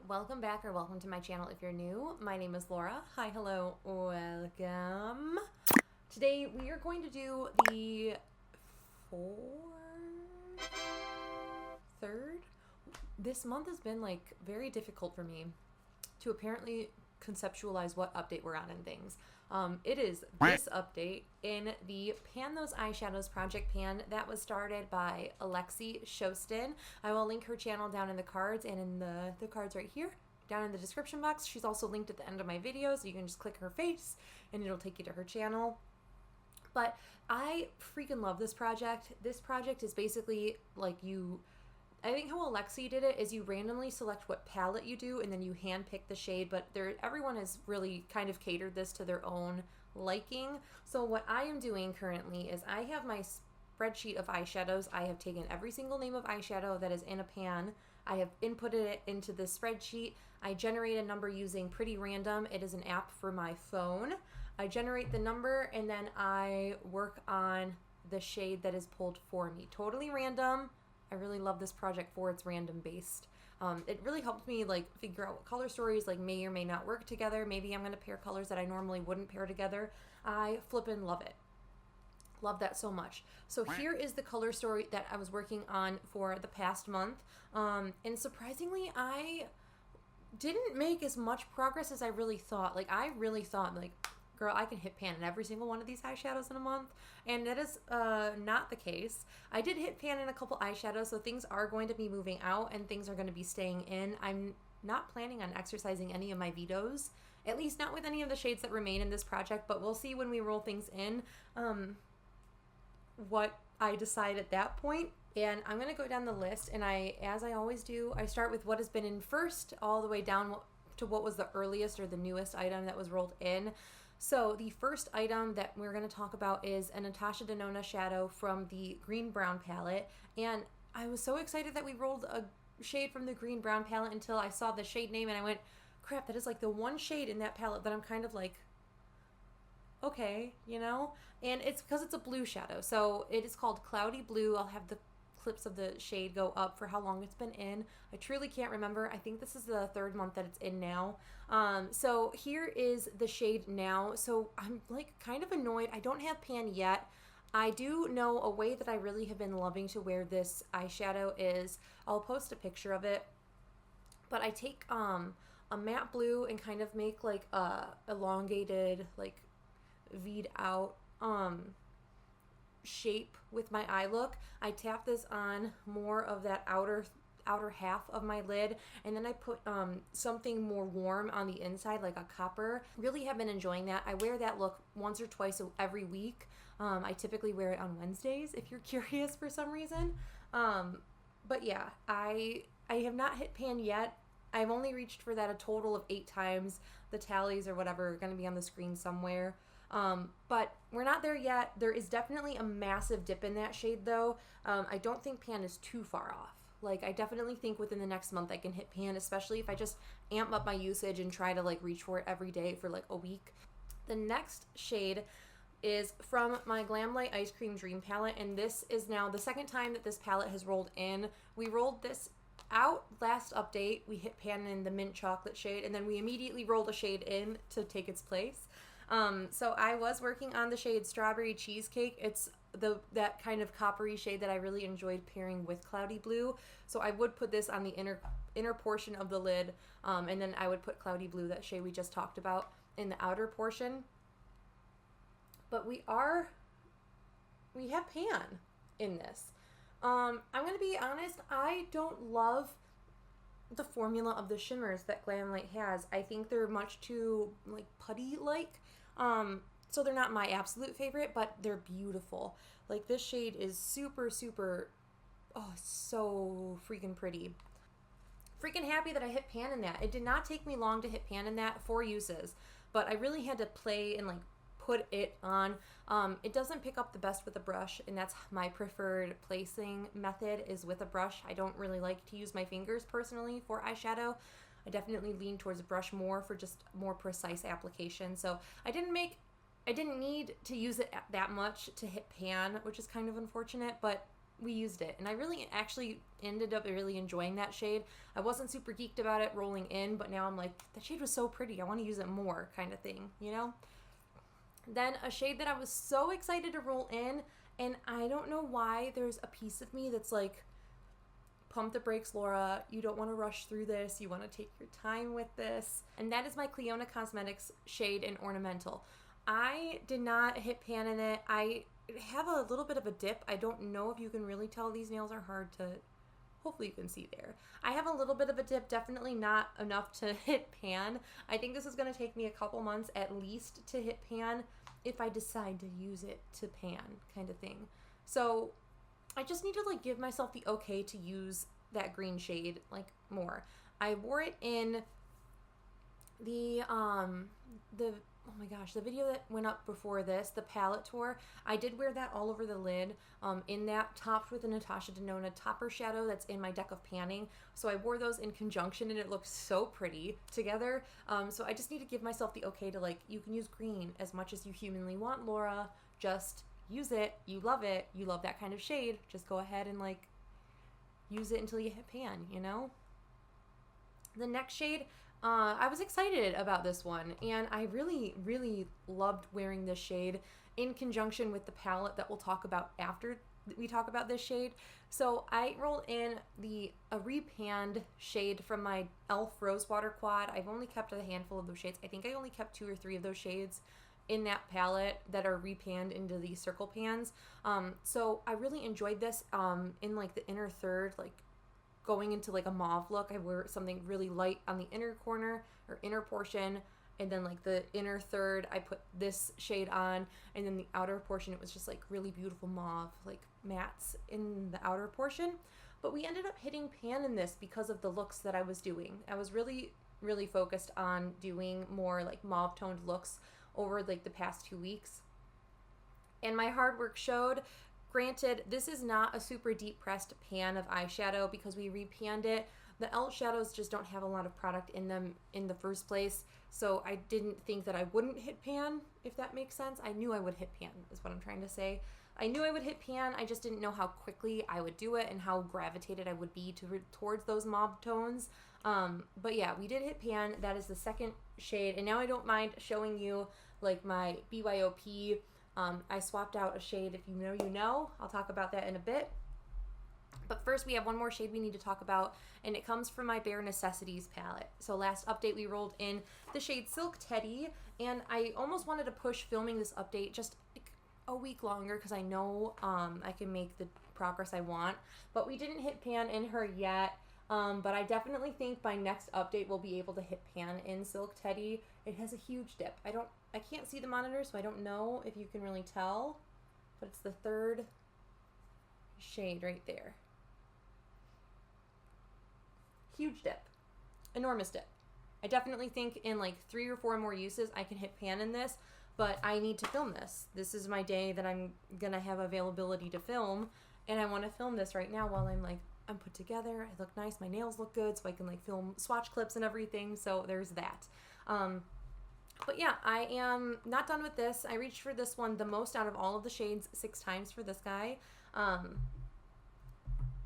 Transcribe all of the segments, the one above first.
welcome back or welcome to my channel if you're new. My name is Laura. Hi, hello, welcome. Today we are going to do the third. This month has been like very difficult for me to apparently conceptualize what update we're on and things. It is this update in the Pan Those Eyeshadows project pan that was started by Alexi Shostin. I will link her channel down in the cards and in the cards right here down in the description box. She's also linked at the end of my video, so you can just click her face and it'll take you to her channel. But I freaking love this project. This project is basically like I think how Alexi did it is you randomly select what palette you do and then you hand pick the shade, but everyone has really kind of catered this to their own liking. So what I am doing currently is I have my spreadsheet of eyeshadows. I have taken every single name of eyeshadow that is in a pan. I have inputted it into this spreadsheet. I generate a number using Pretty Random. It is an app for my phone. I generate the number and then I work on the shade that is pulled for me. Totally random. I really love this project for its random based. It really helped me like figure out what color stories like may or may not work together. Maybe I'm going to pair colors that I normally wouldn't pair together. I flippin' love it. Love that so much. So here is the color story that I was working on for the past month. And surprisingly, I didn't make as much progress as I really thought. Like I really thought like, girl, I can hit pan in every single one of these eyeshadows in a month, and that is not the case. I did hit pan in a couple eyeshadows, so things are going to be moving out and things are going to be staying in. I'm not planning on exercising any of my vetoes, at least not with any of the shades that remain in this project, but we'll see when we roll things in what I decide at that point. And I'm going to go down the list, and as I always do, I start with what has been in first all the way down to what was the earliest or the newest item that was rolled in. So the first item that we're going to talk about is a Natasha Denona shadow from the Green Brown palette. And I was so excited that we rolled a shade from the Green Brown palette until I saw the shade name and I went, crap, that is like the one shade in that palette that I'm kind of like, okay, you know? And it's because it's a blue shadow. So it is called Cloudy Blue. I'll have the clips of the shade go up for how long it's been in. I truly can't remember. I think this is the third month that it's in now. So here is the shade now. So I'm like kind of annoyed. I don't have pan yet. I do know a way that I really have been loving to wear this eyeshadow is, I'll post a picture of it, but I take a matte blue and kind of make like a elongated, like V'd out shape with my eye look. I tap this on more of that outer half of my lid, and then I put something more warm on the inside, like a copper. Really have been enjoying that. I wear that look once or twice every week. I typically wear it on Wednesdays if you're curious for some reason. But yeah, I have not hit pan yet. I've only reached for that a total of 8 times. The tallies or whatever are going to be on the screen somewhere. But we're not there yet. There is definitely a massive dip in that shade though. I don't think pan is too far off. Like I definitely think within the next month I can hit pan, especially if I just amp up my usage and try to like reach for it every day for like a week. The next shade is from my Glam Light Ice Cream Dream palette, and this is now the second time that this palette has rolled in. We rolled this out last update. We hit pan in the mint chocolate shade, and then we immediately rolled a shade in to take its place. So I was working on the shade Strawberry Cheesecake. It's that kind of coppery shade that I really enjoyed pairing with Cloudy Blue. So I would put this on the inner portion of the lid, and then I would put Cloudy Blue, that shade we just talked about, in the outer portion. But we have pan in this. I'm going to be honest, I don't love the formula of the shimmers that Glam Light has. I think they're much too like putty-like. So they're not my absolute favorite, but they're beautiful. Like this shade is super, super, oh, so freaking pretty. Freaking happy that I hit pan in that. It did not take me long to hit pan in that, 4 uses, but I really had to play and like put it on. It doesn't pick up the best with a brush, and that's my preferred placing method is with a brush. I don't really like to use my fingers personally for eyeshadow. I definitely lean towards a brush more for just more precise application. So I didn't need to use it that much to hit pan, which is kind of unfortunate, but we used it. And I really actually ended up really enjoying that shade. I wasn't super geeked about it rolling in, but now I'm like, that shade was so pretty. I want to use it more kind of thing, you know? Then a shade that I was so excited to roll in, and I don't know why there's a piece of me that's like, pump the brakes, Laura. You don't want to rush through this. You want to take your time with this. And that is my Clionadh Cosmetics shade in Ornamental. I did not hit pan in it. I have a little bit of a dip. I don't know if you can really tell. These nails are hard to, hopefully you can see there. I have a little bit of a dip, definitely not enough to hit pan. I think this is going to take me a couple months at least to hit pan if I decide to use it to pan kind of thing. So I just need to like give myself the okay to use that green shade like more. I wore it in the oh my gosh, the video that went up before this, the palette tour. I did wear that all over the lid, in that topped with a Natasha Denona topper shadow that's in my deck of panning. So I wore those in conjunction and it looked so pretty together. So I just need to give myself the okay to like, you can use green as much as you humanly want, Laura. Just use it. You love it. You love that kind of shade. Just go ahead and like use it until you hit pan, you know? The next shade, I was excited about this one, and I really, really loved wearing this shade in conjunction with the palette that we'll talk about after we talk about this shade. So I rolled in a repanned shade from my e.l.f. Rosewater Quad. I've only kept a handful of those shades. I think I only kept 2 or 3 of those shades in that palette that are repanned into these circle pans. So I really enjoyed this in like the inner third, like going into like a mauve look. I wear something really light on the inner corner or inner portion, and then like the inner third I put this shade on, and then the outer portion it was just like really beautiful mauve like mattes in the outer portion. But we ended up hitting pan in this because of the looks that I was doing. I was really focused on doing more like mauve toned looks over like the past 2 weeks, and my hard work showed. Granted, this is not a super deep pressed pan of eyeshadow because we repanned it. The e.l.f. shadows just don't have a lot of product in them in the first place, so I didn't think that I wouldn't hit pan, if that makes sense. I knew I would hit pan, is what I'm trying to say. I knew I would hit pan, I just didn't know how quickly I would do it and how gravitated I would be towards those mauve tones. But yeah, we did hit pan. That is the second shade, and now I don't mind showing you like my BYOP. I swapped out a shade. If you know, you know. I'll talk about that in a bit. But first, we have one more shade we need to talk about, and it comes from my Bare Necessities palette. So last update, we rolled in the shade Silk Teddy, and I almost wanted to push filming this update just like a week longer because I know I can make the progress I want. But we didn't hit pan in her yet. But I definitely think by next update we'll be able to hit pan in Silk Teddy. It has a huge dip. I can't see the monitor, so I don't know if you can really tell, but it's the third shade right there. Huge dip. Enormous dip. I definitely think in like 3 or 4 more uses I can hit pan in this, but I need to film this. This is my day that I'm gonna have availability to film, and I want to film this right now while I'm put together, I look nice, my nails look good, so I can like film swatch clips and everything, so there's that. But yeah, I am not done with this. I reached for this one the most out of all of the shades 6 times for this guy.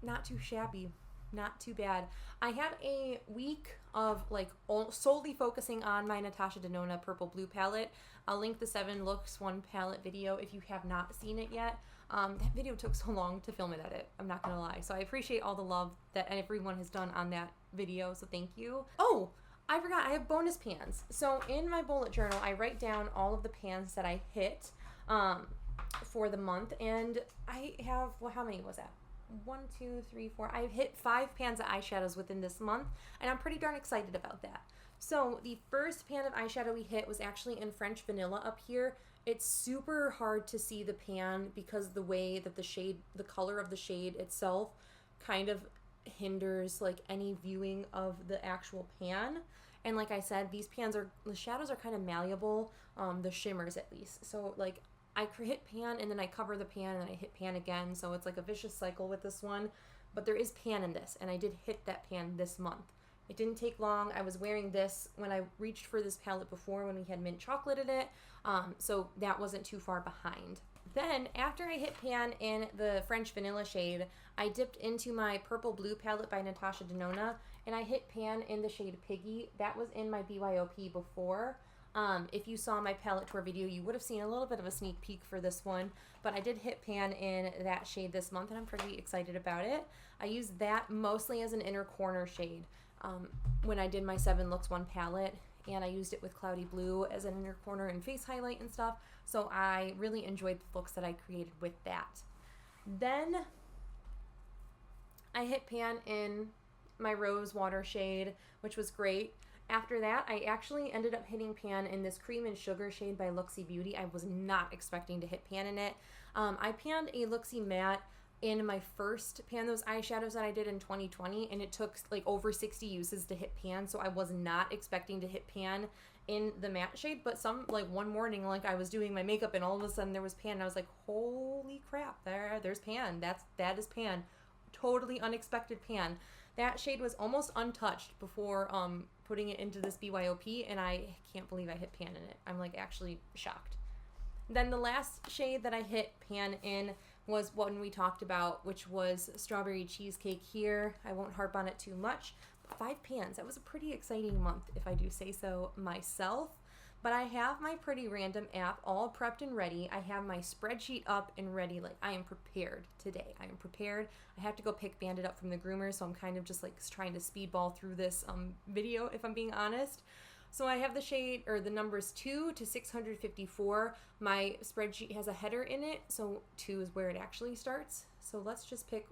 Not too shabby, not too bad. I had a week of like solely focusing on my Natasha Denona Purple Blue palette. I'll link the 7 looks 1 palette video if you have not seen it yet. That video took so long to film and edit, I'm not gonna lie. So I appreciate all the love that everyone has done on that video, so thank you. Oh, I forgot, I have bonus pans. So in my bullet journal, I write down all of the pans that I hit for the month, and I have, well, how many was that? 1, 2, 3, 4. I've hit 5 pans of eyeshadows within this month, and I'm pretty darn excited about that. So the first pan of eyeshadow we hit was actually in French Vanilla up here. It's super hard to see the pan because the way that the color of the shade itself kind of hinders like any viewing of the actual pan. And like I said, these pans the shadows are kind of malleable, the shimmers at least. So like I hit pan and then I cover the pan and then I hit pan again. So it's like a vicious cycle with this one, but there is pan in this, and I did hit that pan this month. It didn't take long. I was wearing this when I reached for this palette before when we had mint chocolate in it. So that wasn't too far behind. Then, after I hit pan in the French Vanilla shade, I dipped into my Purple Blue palette by Natasha Denona, and I hit pan in the shade Piggy. That was in my BYOP before. If you saw my palette tour video, you would have seen a little bit of a sneak peek for this one, but I did hit pan in that shade this month, and I'm pretty excited about it. I used that mostly as an inner corner shade when I did my 7 Looks 1 palette, and I used it with Cloudy Blue as an inner corner and face highlight and stuff, so I really enjoyed the looks that I created with that. Then I hit pan in my Rose Water shade, which was great. After that, I actually ended up hitting pan in this Cream and Sugar shade by Luxie Beauty. I was not expecting to hit pan in it. I panned a Luxie matte in my first pan those eyeshadows that I did in 2020, and it took like over 60 uses to hit pan, so I was not expecting to hit pan in the matte shade. But one morning, like, I was doing my makeup and all of a sudden there was pan, and I was like, holy crap, there's pan. That is pan. Totally unexpected pan. That shade was almost untouched before putting it into this BYOP, and I can't believe I hit pan in it. I'm like actually shocked. Then the last shade that I hit pan in was one we talked about, which was Strawberry Cheesecake here. I won't harp on it too much. 5 pans. That was a pretty exciting month, if I do say so myself. But I have my Pretty Random app all prepped and ready. I have my spreadsheet up and ready. Like, I am prepared today. I am prepared. I have to go pick Bandit up from the groomer, so I'm kind of just like trying to speedball through this video, if I'm being honest. So I have the shade, or the numbers 2 to 654. My spreadsheet has a header in it, so 2 is where it actually starts. So let's just pick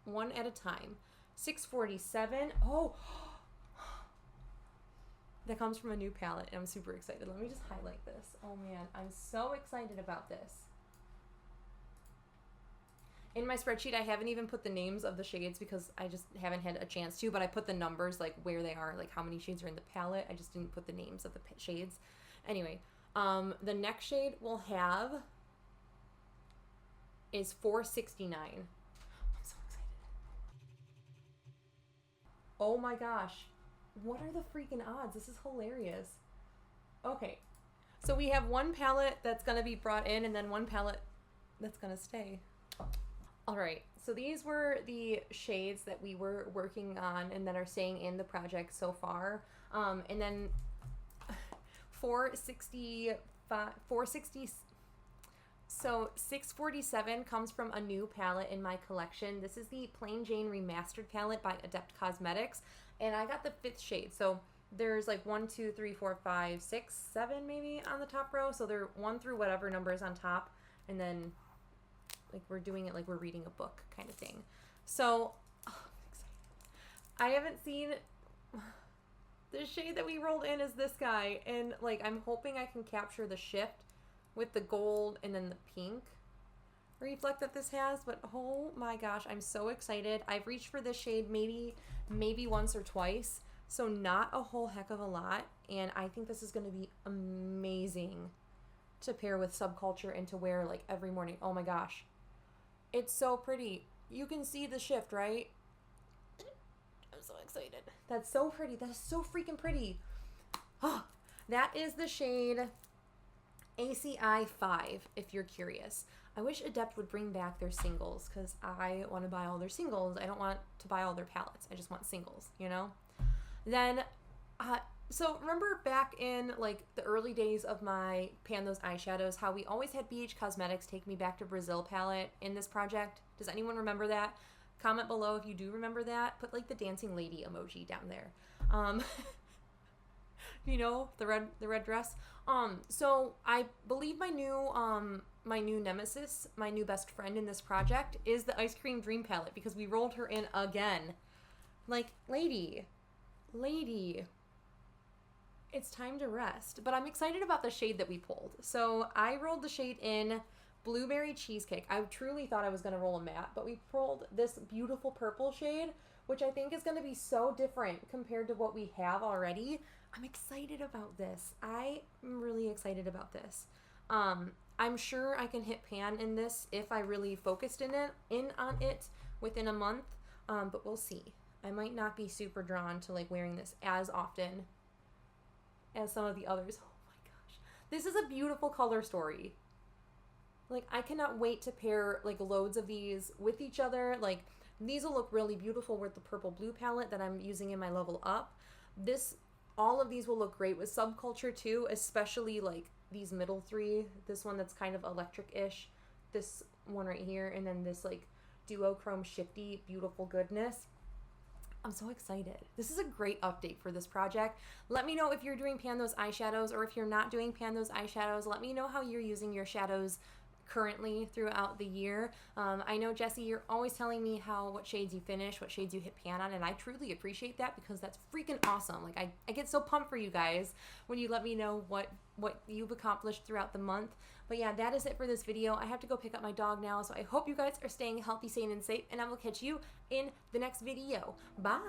one at a time. 647. Oh, that comes from a new palette, and I'm super excited. Let me just highlight this. Oh man, I'm so excited about this. In my spreadsheet, I haven't even put the names of the shades because I just haven't had a chance to, but I put the numbers, like where they are, like how many shades are in the palette. I just didn't put the names of the shades. Anyway, the next shade we'll have is 469. I'm so excited. Oh my gosh. What are the freaking odds? This is hilarious. Okay, so we have one palette that's going to be brought in and then one palette that's going to stay. All right, so these were the shades that we were working on and that are staying in the project so far. And then 460, so 647 comes from a new palette in my collection. This is the Plain Jane Remastered palette by Adept Cosmetics, and I got the 5th shade. So there's like 1, 2, 3, 4, 5, 6, 7 maybe on the top row. So they're 1 through whatever number is on top, and then like we're doing it like we're reading a book kind of thing. So I'm excited. I haven't seen the shade that we rolled in is this guy, and like I'm hoping I can capture the shift with the gold and then the pink reflect that this has, but oh my gosh, I'm so excited. I've reached for this shade maybe once or twice, so not a whole heck of a lot, and I think this is going to be amazing to pair with Subculture and to wear like every morning. Oh my gosh, it's so pretty. You can see the shift, right? I'm so excited. That's so pretty. That is so freaking pretty. Oh, that is the shade ACI 5, if you're curious. I wish Adept would bring back their singles, because I want to buy all their singles. I don't want to buy all their palettes. I just want singles, you know? Then, so remember back in like the early days of my Pan Those Eyeshadows, how we always had BH Cosmetics Take Me Back to Brazil palette in this project? Does anyone remember that? Comment below if you do remember that. Put like the dancing lady emoji down there. You know, the red dress. So I believe my new nemesis, my new best friend in this project is the Ice Cream Dream palette, because we rolled her in again. Like, lady, it's time to rest. But I'm excited about the shade that we pulled. So I rolled the shade in Blueberry Cheesecake. I truly thought I was going to roll a matte, but we pulled this beautiful purple shade, which I think is going to be so different compared to what we have already. I'm excited about this. I am really excited about this. I'm sure I can hit pan in this if I really focused on it within a month, but we'll see. I might not be super drawn to like wearing this as often as some of the others. Oh my gosh. This is a beautiful color story. Like, I cannot wait to pair like loads of these with each other. Like, these will look really beautiful with the purple blue palette that I'm using in my Level Up. All of these will look great with Subculture too, especially like these middle three. This one that's kind of electric-ish, this one right here, and then this like duochrome shifty beautiful goodness. I'm so excited. This is a great update for this project. Let me know if you're doing pan those eyeshadows, or if you're not doing pan those eyeshadows, let me know how you're using your shadows currently throughout the year. I know, Jessie, you're always telling me what shades you finish, what shades you hit pan on, and I truly appreciate that because that's freaking awesome. Like, I get so pumped for you guys when you let me know what you've accomplished throughout the month. But yeah, that is it for this video. I have to go pick up my dog now, so I hope you guys are staying healthy, sane, and safe, and I will catch you in the next video. Bye!